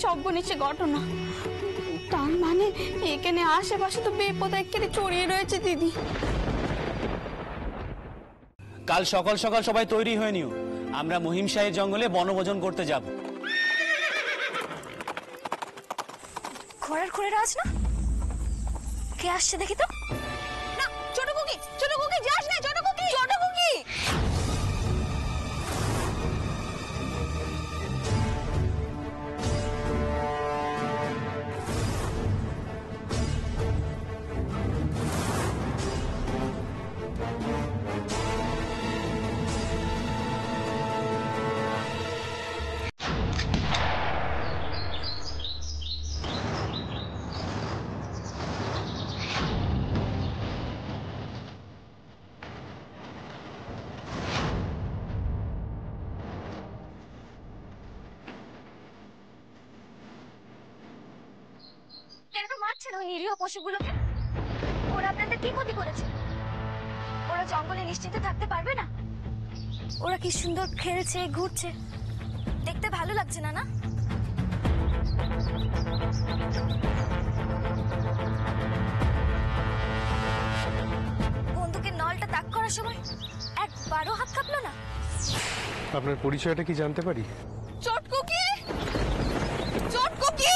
সর্বনেশে ঘটনা। তার মানে এখানে আশেপাশে তো বিপদ একেবারে ছড়িয়ে রয়েছে দিদি। কাল সকাল সকাল সবাই তৈরি হয়ে নিও, আমরা মহিম শাহের জঙ্গলে বনভোজন করতে যাব। ঘোড়ার ঘোড়ার আওয়াজ না, কে আসছে দেখি তো। না, ছোট কুকি, ছোট কুকি যাস না, ছোট কুকি, ছোট কুকি। নিরীহ পশুগুলোকে ওরা আপনাদের কি ক্ষতি করেছে? ওরা জঙ্গলে নিশ্চিন্তে থাকতে পারবে না? ওরা কি সুন্দর খেলছে, ঘুরছে, দেখতে ভালো লাগছে না? না, বন্দুকের নলটা তাক করার সময় একবারও হাত কাঁপলো না? আপনার পরিচয়টা কি জানতে পারি? ছোট কুকি, ছোট কুকি,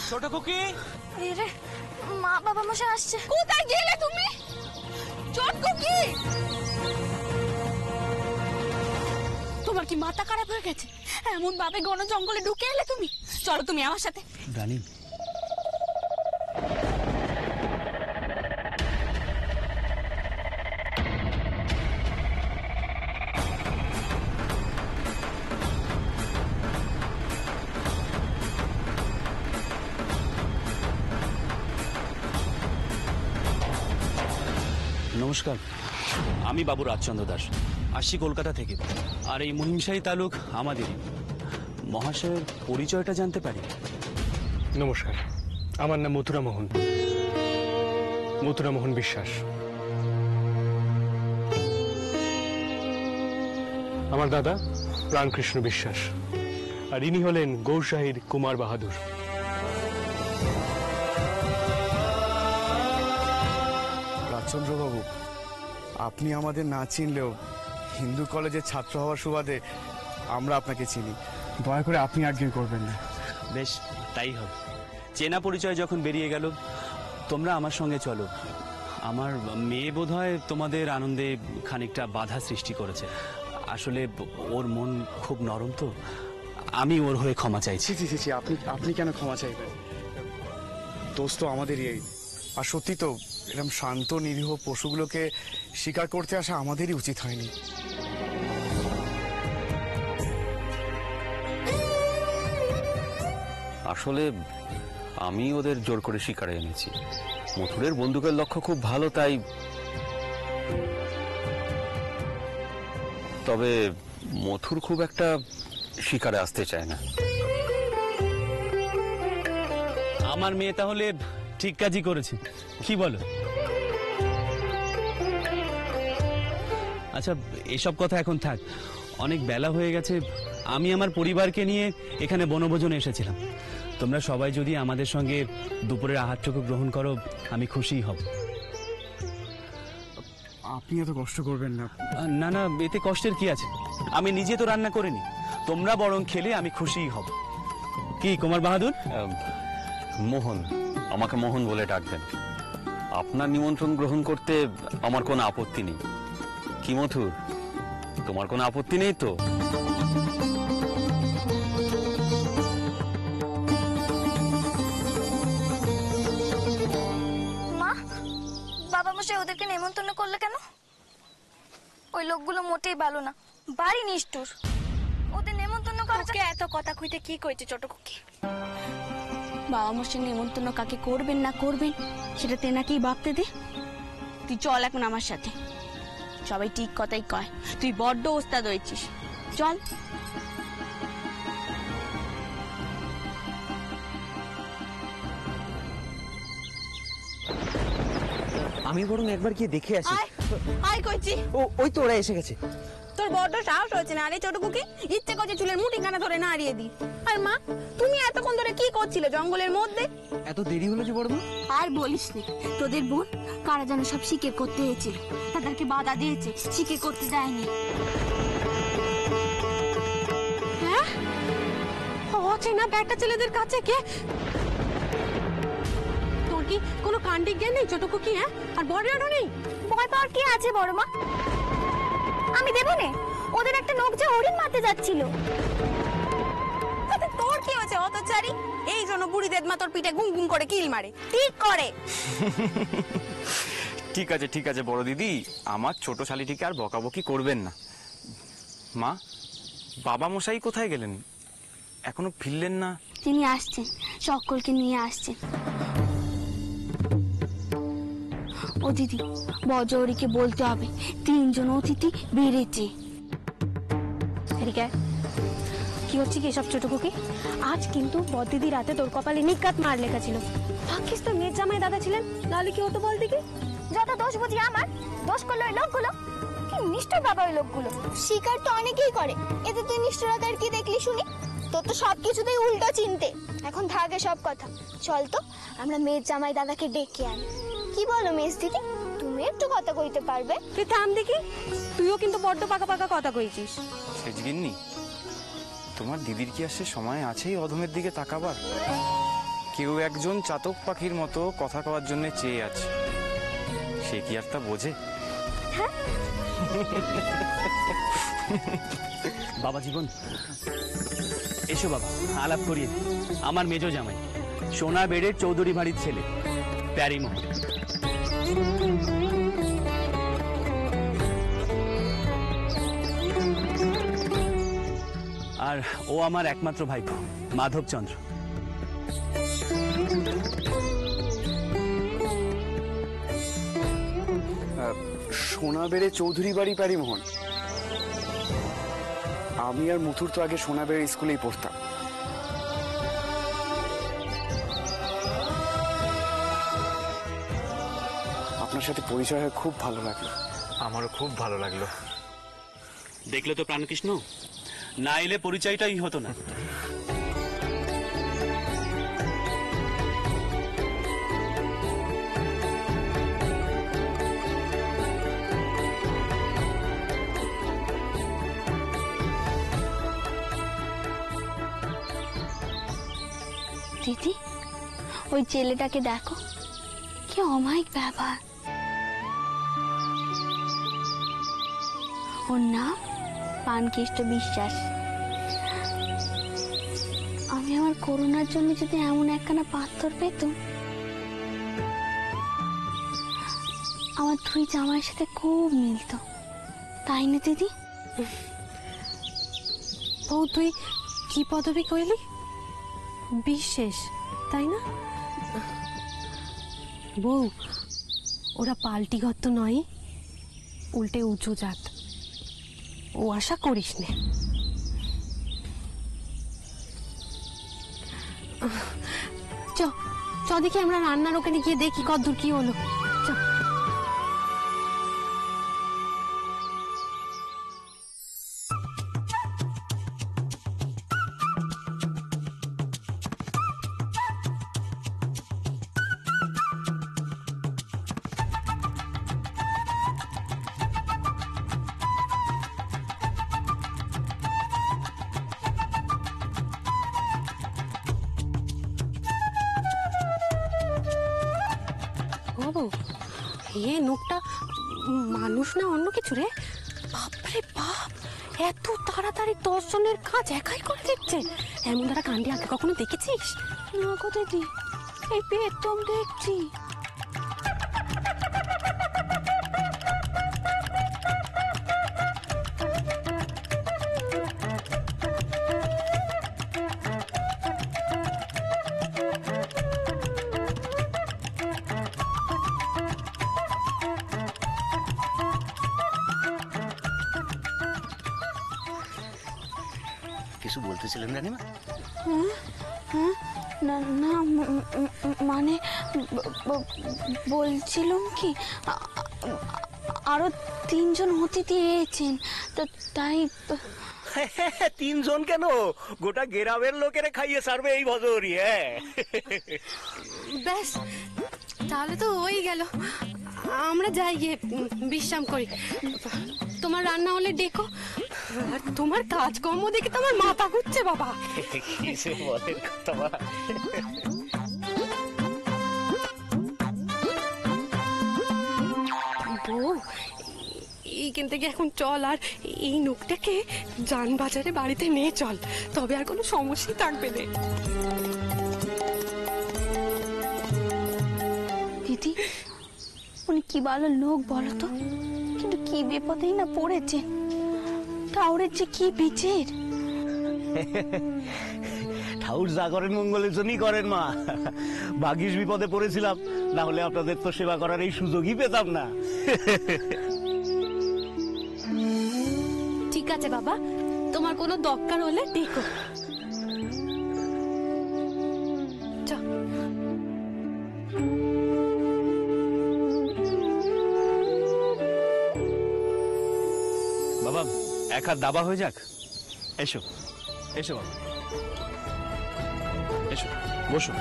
ছোট কুকি। রে, মা বাবা মশাই আসছে। কোথায় গেলে তুমি? ছোট কুকি, তোমার কি মাথা খারাপ হয়ে গেছে? এমন ভাবে ঘন জঙ্গলে ঢুকে এলে তুমি? চলো তুমি আমার সাথে। রানী, নমস্কার, আমি বাবু রাজচন্দ্র দাস, আসছি কলকাতা থেকে। আর এই মহিমশাহী তালুক আমাদেরই। মহাশয়ের পরিচয়টা জানতে পারি? নমস্কার, আমার নাম মথুরামোহন, মথুরামোহন বিশ্বাস। আমার দাদা প্রাণকৃষ্ণ বিশ্বাস, আর ইনি হলেন গৌরশাহীর কুমার বাহাদুর। রাজচন্দ্রবাবু, আপনি আমাদের না চিনলেও হিন্দু কলেজের ছাত্র হওয়ার সুবাদে আমরা আপনাকে চিনি। দয়া করে আপনি আজ্ঞা করবেন না। বেশ, তাই হবে। চেনা পরিচয় যখন বেরিয়ে গেল, তোমরা আমার সঙ্গে চলো। আমার মেয়ে বোধহয় তোমাদের আনন্দে খানিকটা বাধা সৃষ্টি করেছে। আসলে ওর মন খুব নরম, তো আমি ওর হয়ে ক্ষমা চাইছি। ছি, আপনি কেন ক্ষমা চাইবেন? দোষ তো আমাদেরই। আর সত্যি তো, এরকম শান্ত নিরীহ পশুগুলোকে শিকার করতে আসা আমাদেরই উচিত হয়নি। আসলে আমি ওদের জোর করে শিকারে এনেছি। মথুরের বন্দুকের লক্ষ্য খুব ভালো, তাই। তবে মথুর খুব একটা শিকারে আসতে চায় না। আমার মেয়ে তাহলে ঠিক কাজই করেছে, কি বলো? আচ্ছা, এসব কথা এখন থাক, অনেক বেলা হয়ে গেছে। আমি আমার পরিবারকে নিয়ে এখানে বনভোজনে এসেছিলাম। তোমরা সবাই যদি আমাদের সঙ্গে দুপুরের আহারটুকু গ্রহণ করো, আমি খুশিই হব। আপনি এত কষ্ট করবেন না। না না, এতে কষ্টের কি আছে? আমি নিজে তো রান্না করিনি, তোমরা বরং খেলে আমি খুশিই হব। কি কুমার বাহাদুর? মোহন, আমাকে মোহন বলে ডাকবেন। আপনার নিমন্ত্রণ গ্রহণ করতে আমার কোনো আপত্তি নেই। কি মথুর, তোমার কোনো আপত্তি নেই তো? মা, বাবা মশাই ওদেরকে নেমন্তন্ন করলে কেন? ওই লোকগুলো মোটেই ভালো না, বাড়ি নিষ্ঠুর। ওদের নেমন্তন্ন করতে এত কথা কইতে কি কইছে ছোট কুকি? বাবা মশাই নেমন্তন্ন কাকে করবেন না করবেন সেটা তেনাকেই ভাবতে দে। তুই চল এখন আমার সাথে। সবাই ঠিক কথাই কয়, তুই বড্ড ওস্তাদ হয়েছিস। চল। আমি বরং একবার গিয়ে দেখে আসি। আয় কইছি। ওই তো ওরা এসে গেছে। তোর বড্ড সাহস হয়েছে না আরে ছোটকুকি, ইচ্ছে করছে চুলের মুঠিখানা ধরে নাড়িয়ে দি। আর মা, তুমি এতক্ষণ ধরে কি করছিলে জঙ্গলের মধ্যে? এত দেরি হলো যে বড়মা? আর বলিস নে, তোদের বোন কারা যেন সব শিকার করতে হয়েছিল, তাদেরকে বাধা দিয়েছে, শিকার করতে দেয়নি। হ্যাঁ, অচেনা ব্যাটা ছেলেদের কাছে কে? তোর কি কোনো কাণ্ডে জ্ঞান নেই ছোটকুকি? হ্যাঁ, আর বড়িয়ারও নেই? ভয় পাওয়ার কি আছে বড় মা? আমি দেবো নে, ওদের একটা নখ যে হরিণ মারতে যাচ্ছিল। তাতে তোর কি হয়েছে হতচারী? এই জন্য বুড়ি দেদমা তোর পিঠে গুম গুম করে কিল মারে, ঠিক করে। ঠিক আছে বড় দিদি, আমার ছোট শালিটিকে আর বকাবকি করবেন না। মা, বাবা মশাই কোথায় গেলেন? এখনো ফিরলেন না? তিনি আসছেন, সকলকে নিয়ে আসছেন। ও দিদি, বজরিকে বলতে হবে 3 জন অতিথি বেড়েছে। এদিকে কি হচ্ছে কি এসব ছোটকুকি? আজ কিন্তু বদিদি রাতে তোর কপালে নিকাত মার লেখা ছিল। ভাগ্যিস তোর মেয়ের জামাই দাদা ছিলেন, নাহলে কি হতো বল দেখি? যত দোষ বুঝি আমার, দোষ করলো ওই লোকগুলো। কি নিষ্ঠুর বাবা ওই লোকগুলো। শিকার তো অনেকেই করে, এতে তুই নিষ্ঠুরতার কি দেখলি শুনি? তোর তো সবকিছুতেই উল্টো চিনতে। এখন থাকে সব কথা, চল তো আমরা মেয়ের জামাই দাদাকে ডেকে আনি। কি বলো মেস দিদি, তুমি একটু কথা কইতে পারবে? তুই থাম দেখি, তুইও কিন্তু বড্ড পাকা পাকা কথা কইছিস। সেজগিন্নি, তোমার দিদির কি আর সে সময় আছেই অধমের দিকে তাকাবার? কেউ একজন চাতক পাখির মতো কথা কওয়ার জন্য চেয়ে আছে, সে কি আর তা বোঝে? বাবা জীবন, এসো বাবা, আলাপ করিয়ে। আমার মেজো জামাই, সোনা বেড়ের চৌধুরী বাড়ির ছেলে প্যারিমোহন। আর ও আমার একমাত্র ভাইপো মাধবচন্দ্র। সোনাবেড়ে চৌধুরী বাড়ি প্যারিমোহন। আমি আর মুথুর তো আগে সোনাবেড়ে স্কুলেই পড়তাম। আপনার সাথে পরিচয় হয়ে খুব ভালো লাগলো। আমারও খুব ভালো লাগলো। দেখলে তো প্রাণকৃষ্ণ, না এলে পরিচয়টাই হতো না। দিদি, ওই ছেলেটাকে দেখো, কি অমায়িক ব্যাপার। ওর নাম প্রাণকৃষ্ণ বিশ্বাস। আমি আমার করোনার জন্য যদি এমন একখানা পাথর পেতাম, আমার 2 জামাইয়ের সাথে খুব মিলতো, তাই না দিদি? ও তুই কি পদবি কইলি? বিশেষ, তাই না? বউ, ওরা পাল্টি ঘর তো নয়, উল্টে উঁচু জাত। ও আশা করিস নে। চ চ দেখি আমরা রান্নার ওখানে গিয়ে দেখি কতদূর কি হলো। চ। বাবু, এ নোকটা মানুষ না অন্য কিছু রে? বাপরে বাপ, এত তাড়াতাড়ি 10 জনের কাজ একাই করে দিচ্ছে। এমন তারা কাণ্ডে আগে কখনো দেখেছিস? না কোথায় দি, এই পেতম দেখছি। কিছু বলতেছিলেন রানীমা? না না, মানে বলছিলাম কি, আরো 3 জন অতিথি এসেছেন, তো তাই 3 জন কেন, গোটা গ্রামের লোকেরা খাইয়ে সারবে এই ভজরি। হ্যাঁ, ব্যাস তাহলে তো হয়ে গেল। আমরা যাই গিয়ে বিশ্রাম করি। তোমার রান্না হলে ডেকো। আর তোমার কাজকর্ম দেখে তো আমার মাথা ঘুরছে বাবা। কিসে বলেন কথা মা? বউ, এইখান থেকে এখন চল, আর এই নোকটাকে যানবাজারে বাড়িতে নিয়ে চল, তবে আর কোনো সমস্যা থাকবে না। দিদি উনি কি ভালো লোক বলো তো, কিন্তু কি বিপদেই না পড়েছে। ঠাউরের যে কি বিচার। ঠাউর যা করেন মঙ্গলের জন্যই করেন মা। ভাগ্যিস বিপদে পড়েছিলাম, না হলে আপনাদের তো সেবা করার এই সুযোগই পেতাম না। ঠিক আছে বাবা, তোমার কোনো দরকার হলে ডেকো। চল। বাবা এক হাত দাবা হয়ে যাক। এসো এসো বাবা, এসো বসো।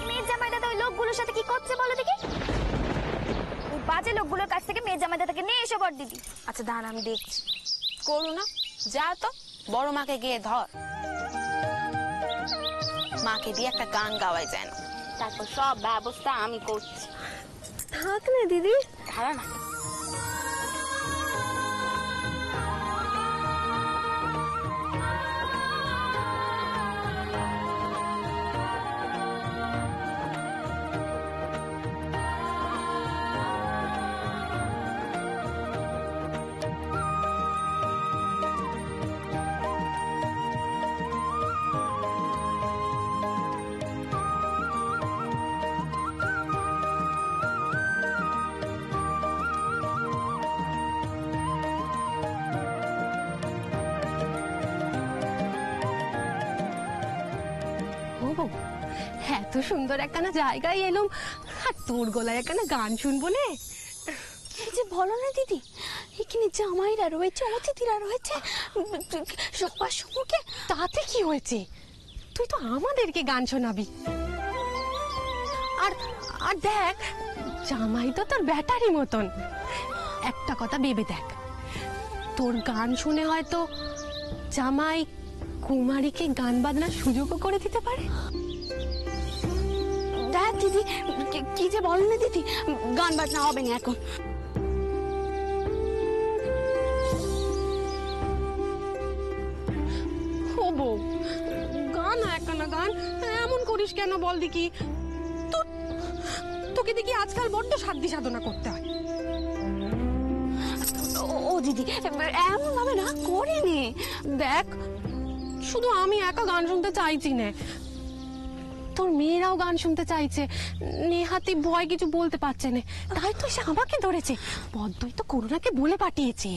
মেয়ের জামাই দাদা ওই লোকগুলোর সাথে কি করছে বলো দেখি। ওই বাজে লোকগুলোর কাছ থেকে মেয়ের জামাই দাদাকে নিয়ে এসো বড় দিদি। আচ্ছা দাঁড়া আমি দেখছি। করুণা যা তো বড় মাকে গিয়ে ধর, মাকে দিয়ে একটা গান গাওয়াই যায় না, তারপর সব ব্যবস্থা আমি করছি। থাক না দিদি, দাঁড়া না। এত সুন্দর একখানা জায়গায় এলাম, আর তোর গলায় একখানা গান শুনবো না। কি যে বলো না দিদি, এখানে জামাইরা রয়েছে, অতিথিরা রয়েছে, সবার সম্মুখে। তাতে কি হয়েছে, তুই তো আমাদেরকে গান শোনাবি। আর আর দেখ, জামাই তো তোর ব্যাটারি মতন। একটা কথা ভেবে দেখ, তোর গান শুনে হয়তো জামাই কুমারীকে গান বাজনার সুযোগও করে দিতে পারে। দেখ দিদি, কি যে বল না দিদি, গান বাজনা হবে না এখন। ও বউ, গান একখানা গান এমন করিস কেন বল দেখি। তোকে দেখি আজকাল বড্ড সাধ্য সাধনা করতে হয়। ও দিদি এমন ভাবে না করে নে। দেখ, শুধু আমি একা গান শুনতে চাইছি না, তোর মেয়েরাও গান শুনতে চাইছে। নেহাতি ভয় কিছু বলতে পারছে না, তাই তো সে আমাকে ধরেছে। পদ্মই তো করুণাকে বলে পাঠিয়েছে।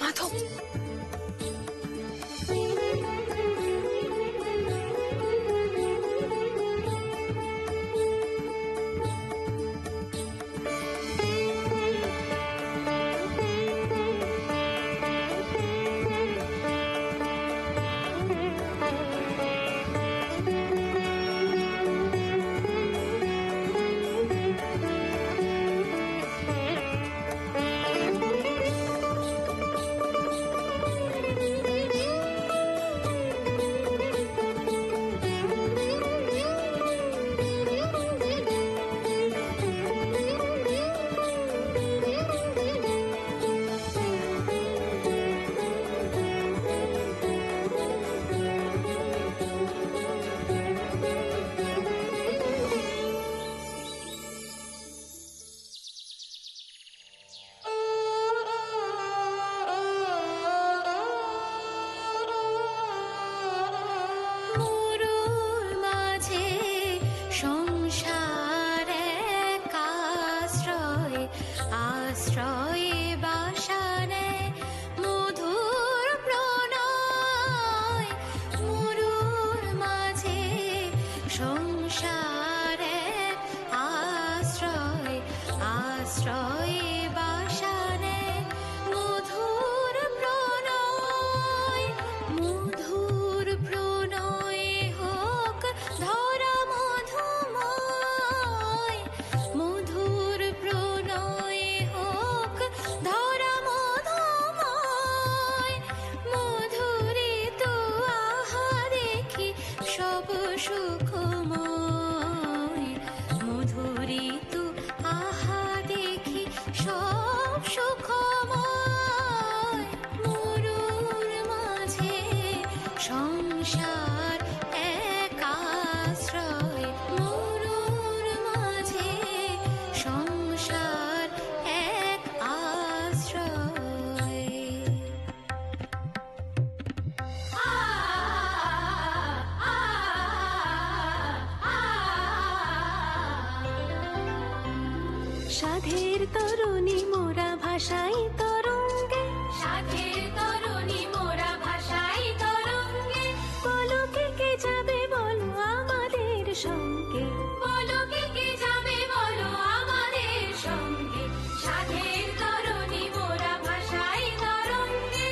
মাধব, আশ্রয়ে বাসানে মধুর প্রণয়ে হোক ধরা মধুময়, মধুর প্রণয়ে হোক ধরা মধুময়, মধুরে তো আহা দেখি সব সুখময়, মধুরে তো আহা দেখি সব সুখময়, মরুর মাঝে সংসার এক আশ্রয়, মরুর মাঝে সংসার এক আশ্রয়। সাধের তরুণী মোরা ভাষাই তরঙ্গে, সাধের তরুণী মোরা ভাষাই তরঙ্গে, পলকে কে যাবে বলো আমাদের সঙ্গে, পলকে কে যাবে বলো আমাদের সঙ্গে, সাধের তরুণী মোরা ভাষাই তরঙ্গে।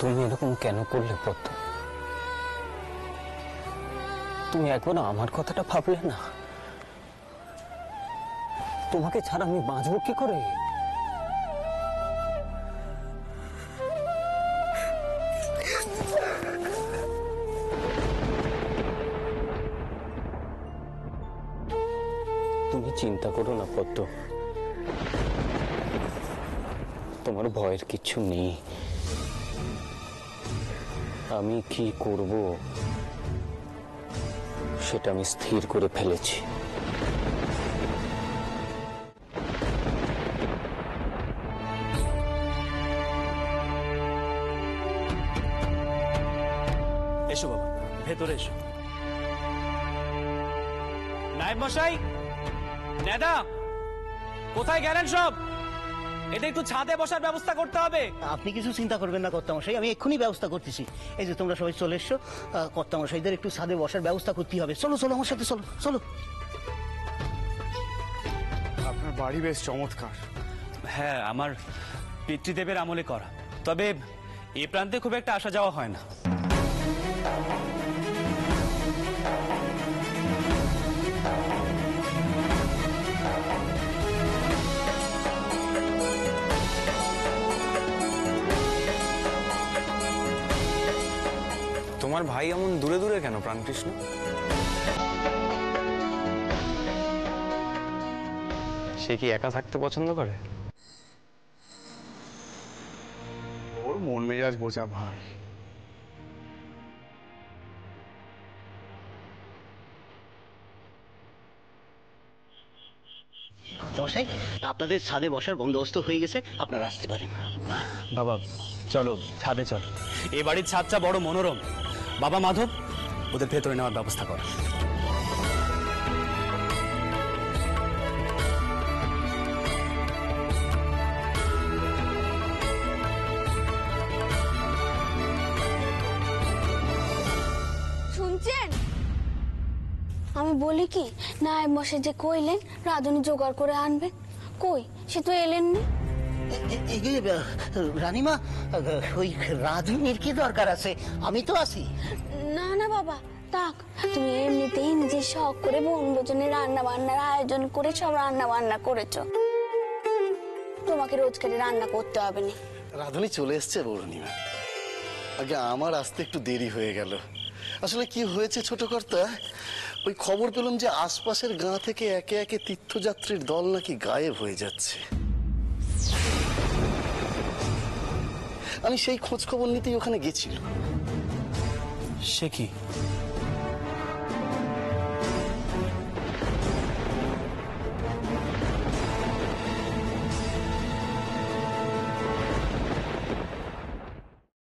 তুমি এরকম কেন করলে পদ্ম? তুমি একবার আমার কথাটা ভাবলে না? তোমাকে ছাড়া আমি বাঁচবো কি করে? তুমি চিন্তা করো না পদ্ম, তোমার ভয়ের কিচ্ছু নেই। আমি কি করব সেটা আমি স্থির করে ফেলেছি। এসো বাবা, ভেতরে এসো। নায়েব মশাই, নেদা, কোথায় গেলেন সব? এটা একটু ছাদে বসার ব্যবস্থা করতে হবে। আপনি কিছু চিন্তা করবেন না কর্তামশাই, আমি এক্ষুনি ব্যবস্থা করতেছি। এই যে তোমরা সবাই চলে এসছো, কর্তামশাইদের একটু ছাদে বসার ব্যবস্থা করতে হবে। চলো চলো আমার সাথে, চলো চলো। আপনার বাড়ি বেশ চমৎকার। হ্যাঁ, আমার পিতৃদেবের আমলে করা, তবে এ প্রান্তে খুব একটা আসা যাওয়া হয় না। তোমার ভাই এমন দূরে দূরে কেন প্রাণকৃষ্ণ? সে কি একা থাকতে পছন্দ করে? ওর মন মেজাজ বোঝা ভাই। মশাই, আপনাদের ছাদে বসার বন্দোবস্ত হয়ে গেছে, আপনারা আসতে পারেন। বাবা চলো, ছাদে চল। এ বাড়ির ছাদটা বড় মনোরম। বাবা মাধব, ওদের ভেতরে নেওয়ার ব্যবস্থা কর। শুনছেন? আমি বলি কি, নায়েব মশাই যে কইলেন রাঁধুনি জোগাড় করে আনবেন, কই সে তো এলেননি। রানীমা, ওই রাঁধুনির কি দরকার আছে? আমি তো আছি। না না বাবা, তাক, তুমি এমনিতেই নিজে শখ করে বনভোজনে রান্না বান্নার আয়োজন করে সব রান্না বান্না করেছো, তোমাকে রোজকারে রান্না করতে হবে না। রাঁধুনি চলে এসছে বৌরণীমা। আগে আমার আসতে একটু দেরি হয়ে গেল। আসলে কি হয়েছে ছোট কর্তা, ওই খবর পেলাম যে আশপাশের গাঁ থেকে একে একে তীর্থযাত্রীর দল নাকি গায়েব হয়ে যাচ্ছে। আমি সেই খোঁজ খবর নিতেই ওখানে গেছিল। সে কি?